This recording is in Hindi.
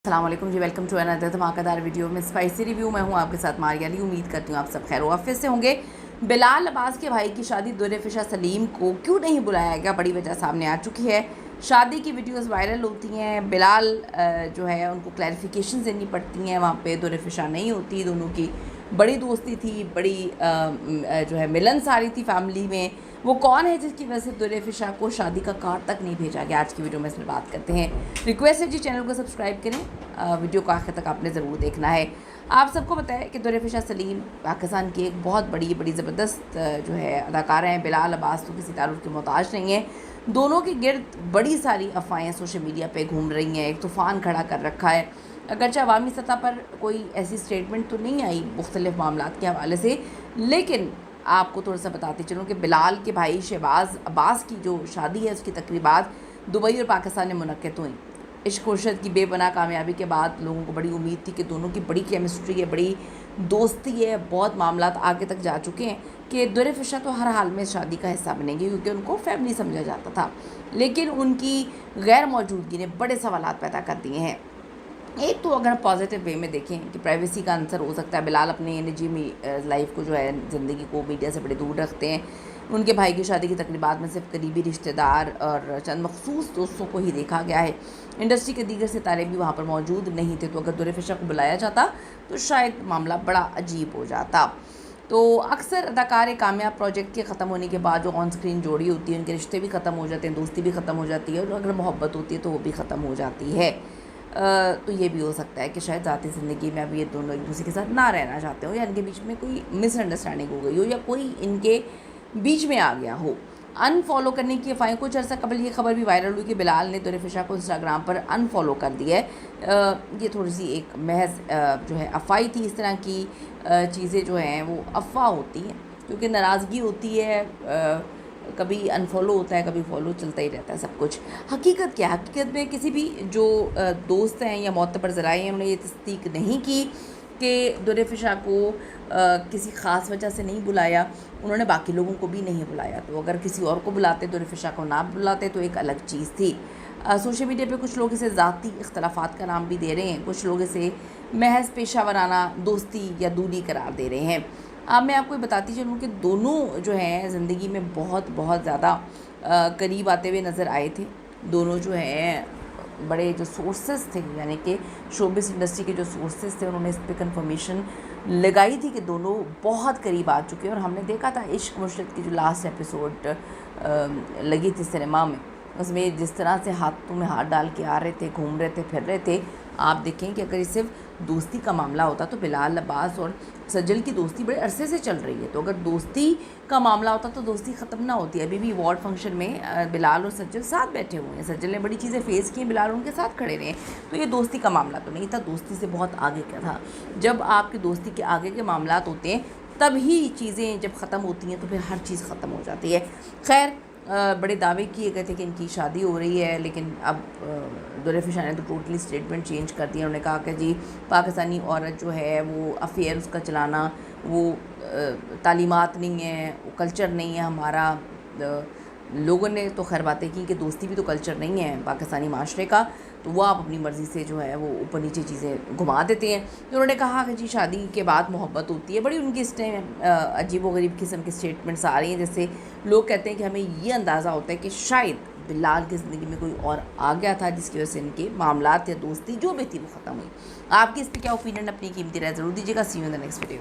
अस्सलाम वालेकुम जी, वेलकम टू अनदर धमाकेदार वीडियो में स्पाइसी रिव्यू। मैं हूं आपके साथ मारिया अली। उम्मीद करती हूँ आप सब खैर वाफिस से होंगे। बिलाल अब्बास के भाई की शादी दुर्रफिशा सलीम को क्यों नहीं बुलाया गया, बड़ी वजह सामने आ चुकी है। शादी की वीडियोस वायरल होती हैं, बिलाल जो है उनको क्लैरिफिकेशन देनी पड़ती हैं, वहाँ पे दुर्रफिशा नहीं होती। दोनों की बड़ी दोस्ती थी, बड़ी जो है मिलनसारी थी फैमिली में। वो कौन है जिसकी वजह से दुर्रफिशा को शादी का कार्ड तक नहीं भेजा गया, आज की वीडियो में इसमें बात करते हैं। रिक्वेस्ट है जी, चैनल को सब्सक्राइब करें, वीडियो को आखिर तक आपने ज़रूर देखना है। आप सबको पता है कि दुर्रफिशा सलीम पाकिस्तान की एक बहुत बड़ी ज़बरदस्त जो है अदाकारा हैं। बिलाल अब्बास तो किसी तारुफ के मोहताज नहीं है। दोनों के गिर्द बड़ी सारी अफवाहें सोशल मीडिया पे घूम रही हैं, एक तूफ़ान खड़ा कर रखा है। अगरचे अवामी सतह पर कोई ऐसी स्टेटमेंट तो नहीं आई मुख्तलिफ मामलात के हवाले से, लेकिन आपको थोड़ा सा बताती चलूँ कि बिलाल के भाई शहबाज अब्बास की जो शादी है उसकी तकरीबात दुबई और पाकिस्तान में मुनक्किद हुई। इश्क मुर्शद की बेपनाह कामयाबी के बाद लोगों को बड़ी उम्मीद थी कि दोनों की बड़ी केमिस्ट्री है, बड़ी दोस्ती है, बहुत मामलात आगे तक जा चुके हैं कि दुर्रफिशा तो हर हाल में शादी का हिस्सा बनेंगे क्योंकि उनको फैमिली समझा जाता था। लेकिन उनकी गैर मौजूदगी ने बड़े सवालात पैदा कर दिए हैं। एक तो अगर पॉजिटिव वे में देखें कि प्राइवेसी का आंसर हो सकता है, बिलाल अपने निजी लाइफ को जो है ज़िंदगी को मीडिया से बड़े दूर रखते हैं। उनके भाई की शादी की तकरीबात में सिर्फ करीबी रिश्तेदार और चंद मखसूस दोस्तों को ही देखा गया है। इंडस्ट्री के दीगर सितारे भी वहाँ पर मौजूद नहीं थे, तो अगर दुर्रफिशा को बुलाया जाता तो शायद मामला बड़ा अजीब हो जाता। तो अक्सर अदाकार कामयाब प्रोजेक्ट के ख़त्म होने के बाद जो ऑन स्क्रीन जोड़ी होती है उनके रिश्ते भी ख़त्म हो जाते हैं, दोस्ती भी ख़त्म हो जाती है, और अगर मोहब्बत होती है तो वो भी ख़त्म हो जाती है। तो ये भी हो सकता है कि शायद ज़ाती ज़िंदगी में अब ये दोनों एक दूसरे के साथ ना रहना चाहते हो, या इनके बीच में कोई मिसअंडरस्टैंडिंग हो गई हो, या कोई इनके बीच में आ गया हो। अनफॉलो करने की अफवाहें, कुछ अर्सा कबल ये खबर भी वायरल हुई कि बिलाल ने दुर्रफिशा को इंस्टाग्राम पर अनफॉलो कर दिया है। ये थोड़ी सी एक महज जो है अफवाही थी। इस तरह की चीज़ें जो हैं वो अफवाह होती हैं क्योंकि नाराज़गी होती है, कभी अनफॉलो होता है, कभी फॉलो, चलता ही रहता है सब कुछ। हकीकत क्या है? हकीकत में किसी भी जो दोस्त हैं या मोतबर ज़राए हैं उन्होंने ये तस्दीक नहीं की कि दुर्रफिशा को किसी ख़ास वजह से नहीं बुलाया। उन्होंने बाकी लोगों को भी नहीं बुलाया, तो अगर किसी और को बुलाते, दुर्रफिशा को ना बुलाते तो एक अलग चीज़ थी। सोशल मीडिया पे कुछ लोग इसे ज़ाती इख्तलाफात का नाम भी दे रहे हैं, कुछ लोग इसे महज पेशा वराना दोस्ती या दूरी करार दे रहे हैं। अब मैं आपको बताती चलूँ कि दोनों जो हैं ज़िंदगी में बहुत ज़्यादा करीब आते हुए नज़र आए थे। दोनों जो हैं बड़े जो सोर्सेस थे, यानी कि शोबिस इंडस्ट्री के जो सोर्सेस थे, उन्होंने इस पर कंफर्मेशन लगाई थी कि दोनों बहुत करीब आ चुके हैं। और हमने देखा था इश्क मुर्शद की जो लास्ट एपिसोड लगी थी सिनेमा में, उसमें जिस तरह से हाथों में हाथ डाल के आ रहे थे, घूम रहे थे, फिर रहे थे। आप देखें कि अगर ये सिर्फ दोस्ती का मामला होता तो बिलाल अब्बास और सज्जल की दोस्ती बड़े अरसे से चल रही है, तो अगर दोस्ती का मामला होता तो दोस्ती ख़त्म ना होती। अभी भी अवार्ड फंक्शन में बिलाल और सज्जल साथ बैठे हुए हैं, सज्जल ने बड़ी चीज़ें फेस की हैं, बिलाल उनके साथ खड़े रहे। तो ये दोस्ती का मामला तो नहीं था, दोस्ती से बहुत आगे का था। जब आपकी दोस्ती के आगे के मामलात होते हैं तभी चीज़ें जब ख़त्म होती हैं तो फिर हर चीज़ ख़त्म हो जाती है। खैर, बड़े दावे किए गए थे कि इनकी शादी हो रही है, लेकिन अब दुर्रफिशा ने तो टोटली स्टेटमेंट चेंज कर दिया। उन्होंने कहा कि जी पाकिस्तानी औरत जो है वो अफेयर उसका चलाना वो तालीमात नहीं है, वो कल्चर नहीं है हमारा। लोगों ने तो खैर बातें की कि दोस्ती भी तो कल्चर नहीं है पाकिस्तानी माशरे का, तो वो आप अपनी मर्ज़ी से जो है वो ऊपर नीचे चीज़ें घुमा देते हैं। तो उन्होंने कहा कि जी शादी के बाद मोहब्बत होती है। बड़ी उनकी इस टाइम अजीब व गरीब किस्म की स्टेटमेंट्स आ रही हैं, जैसे लोग कहते हैं कि हमें ये अंदाज़ा होता है कि शायद बिलाल की ज़िंदगी में कोई और आ गया था जिसकी वजह से इनके मामलात या दोस्ती जो भी थी वो ख़त्म हुई। आपकी इस पर क्या ओपिनियन, अपनी कीमती राय ज़रूर दीजिएगा। See you in the next video.